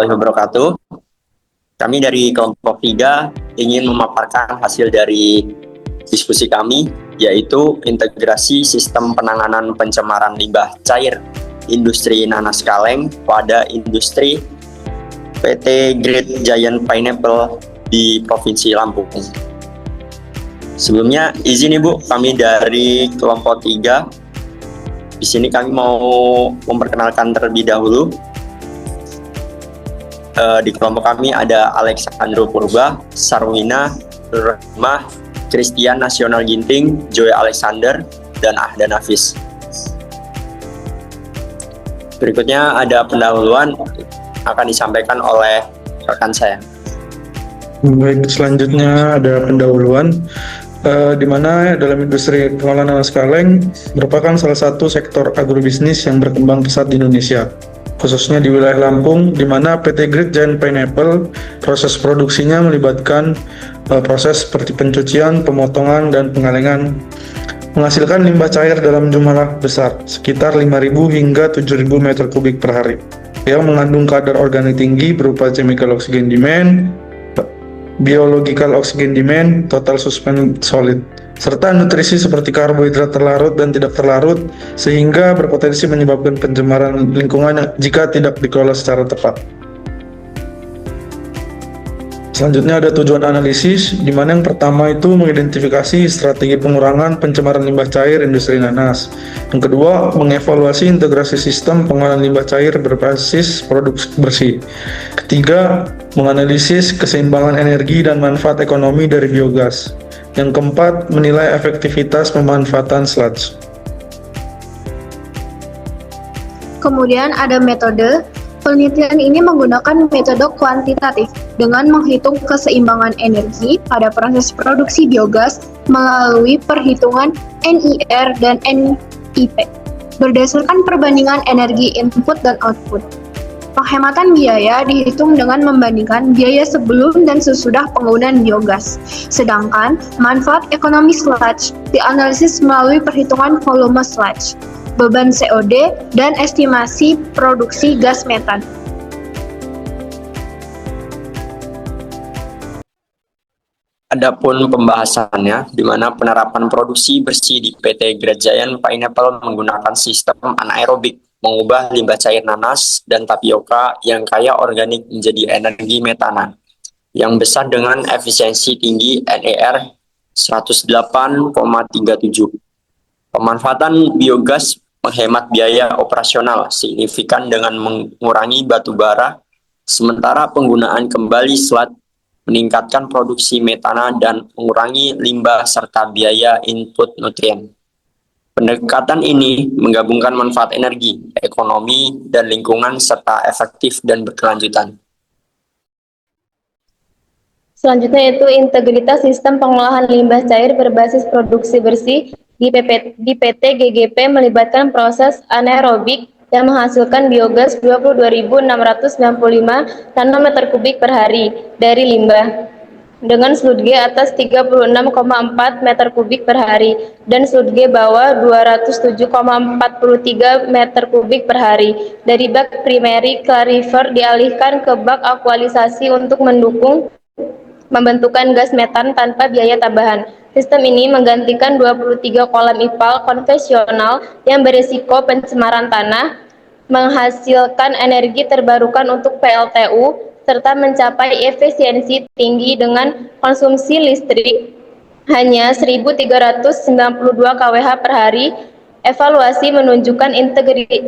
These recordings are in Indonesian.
warahmatullahi wabarakatuh. Kami dari kelompok 3 ingin memaparkan hasil dari diskusi kami, yaitu integrasi sistem penanganan pencemaran limbah cair industri nanas kaleng pada industri PT Great Giant Pineapple di Provinsi Lampung. Sebelumnya izin Ibu, kami dari kelompok 3. Di sini kami mau memperkenalkan terlebih dahulu. Di kelompok kami ada Alexandro Purba, Sarwina, Rahmah, Christian Nasional Ginting, Joy Alexander, dan Ahda Nafis. Berikutnya ada pendahuluan akan disampaikan oleh rekan saya. Baik, selanjutnya ada pendahuluan di mana dalam industri pengolahan nanas kaleng merupakan salah satu sektor agrobisnis yang berkembang pesat di Indonesia, khususnya di wilayah Lampung, di mana PT Great Giant Pineapple proses produksinya melibatkan proses seperti pencucian, pemotongan, dan pengalengan, menghasilkan limbah cair dalam jumlah besar, sekitar 5.000 hingga 7.000 meter kubik per hari, yang mengandung kadar organik tinggi berupa chemical oxygen demand, biological oxygen demand, total suspended solid, serta nutrisi seperti karbohidrat terlarut dan tidak terlarut, sehingga berpotensi menyebabkan pencemaran lingkungan jika tidak dikelola secara tepat. Selanjutnya ada tujuan analisis, di mana yang pertama itu mengidentifikasi strategi pengurangan pencemaran limbah cair industri nanas. Yang kedua, mengevaluasi integrasi sistem pengolahan limbah cair berbasis produk bersih. Ketiga, menganalisis keseimbangan energi dan manfaat ekonomi dari biogas. Yang keempat, menilai efektivitas pemanfaatan sludge. Kemudian ada metode. Penelitian ini menggunakan metode kuantitatif dengan menghitung keseimbangan energi pada proses produksi biogas melalui perhitungan NIR dan NIP berdasarkan perbandingan energi input dan output. Penghematan biaya dihitung dengan membandingkan biaya sebelum dan sesudah penggunaan biogas. Sedangkan manfaat ekonomi sludge dianalisis melalui perhitungan volume sludge, beban COD, dan estimasi produksi gas metan. Adapun pembahasannya, di mana penerapan produksi bersih di PT Great Giant Pineapple menggunakan sistem anaerobik, mengubah limbah cair nanas dan tapioka yang kaya organik menjadi energi metana, yang besar dengan efisiensi tinggi NER 108,37. Pemanfaatan biogas menghemat biaya operasional signifikan dengan mengurangi batu bara, sementara penggunaan kembali sludge meningkatkan produksi metana dan mengurangi limbah serta biaya input nutrien. Pendekatan ini menggabungkan manfaat energi, ekonomi, dan lingkungan serta efektif dan berkelanjutan. Selanjutnya yaitu integritas sistem pengolahan limbah cair berbasis produksi bersih di PT GGP melibatkan proses anaerobik yang menghasilkan biogas 22.695 nanometer kubik per hari dari limbah dengan sludge atas 36,4 meter kubik per hari dan sludge bawah 207,43 meter kubik per hari. Dari bak primary clarifier dialihkan ke bak akualisasi untuk mendukung pembentukan gas metan tanpa biaya tambahan. Sistem ini menggantikan 23 kolam IPAL konvensional yang berisiko pencemaran tanah, menghasilkan energi terbarukan untuk PLTU, serta mencapai efisiensi tinggi dengan konsumsi listrik hanya 1.392 kWh per hari. Evaluasi menunjukkan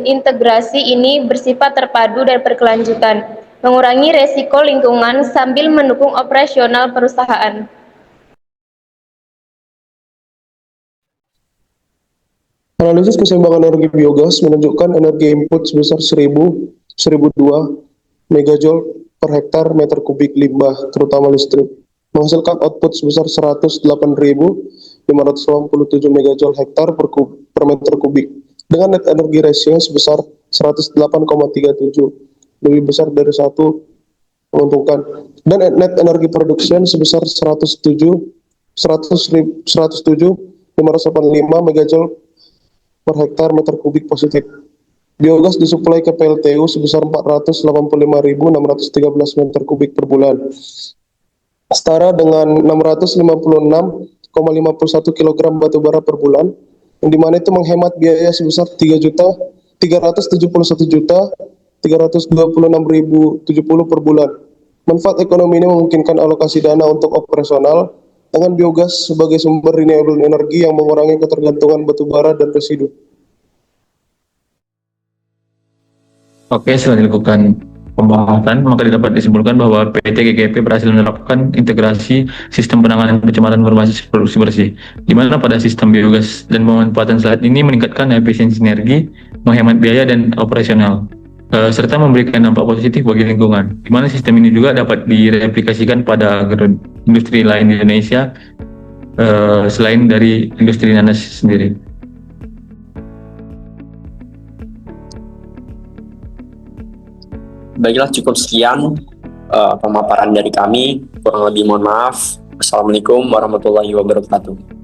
integrasi ini bersifat terpadu dan berkelanjutan, mengurangi resiko lingkungan sambil mendukung operasional perusahaan. Analisis keseimbangan energi biogas menunjukkan energi input sebesar 1.002 megajoule per hektar meter kubik limbah, terutama listrik, menghasilkan output sebesar 108.587 megajoule hektar per meter kubik, dengan net energi ratio sebesar 108,37, lebih besar dari satu, menguntungkan, dan net energi production sebesar 107.585 megajoule per hektar meter kubik positif. Biogas disuplai ke PLTU sebesar 485.613 meter kubik per bulan, setara dengan 656,51 kg batu bara per bulan, yang dimana itu menghemat biaya sebesar 3.371.326.070 per bulan. Manfaat ekonomi ini memungkinkan alokasi dana untuk operasional dengan biogas sebagai sumber renewable energi yang mengurangi ketergantungan batu bara dan residu. Oke, setelah dilakukan pembahasan, maka dapat disimpulkan bahwa PT GGP berhasil menerapkan integrasi sistem penanganan pencemaran berbasis produksi bersih, di mana pada sistem biogas dan pemanfaatan saat ini meningkatkan efisiensi energi, menghemat biaya dan operasional, serta memberikan dampak positif bagi lingkungan, di mana sistem ini juga dapat direplikasikan pada industri lain di Indonesia selain dari industri nanas sendiri. Baiklah, cukup sekian pemaparan dari kami. Kurang lebih mohon maaf. Assalamualaikum warahmatullahi wabarakatuh.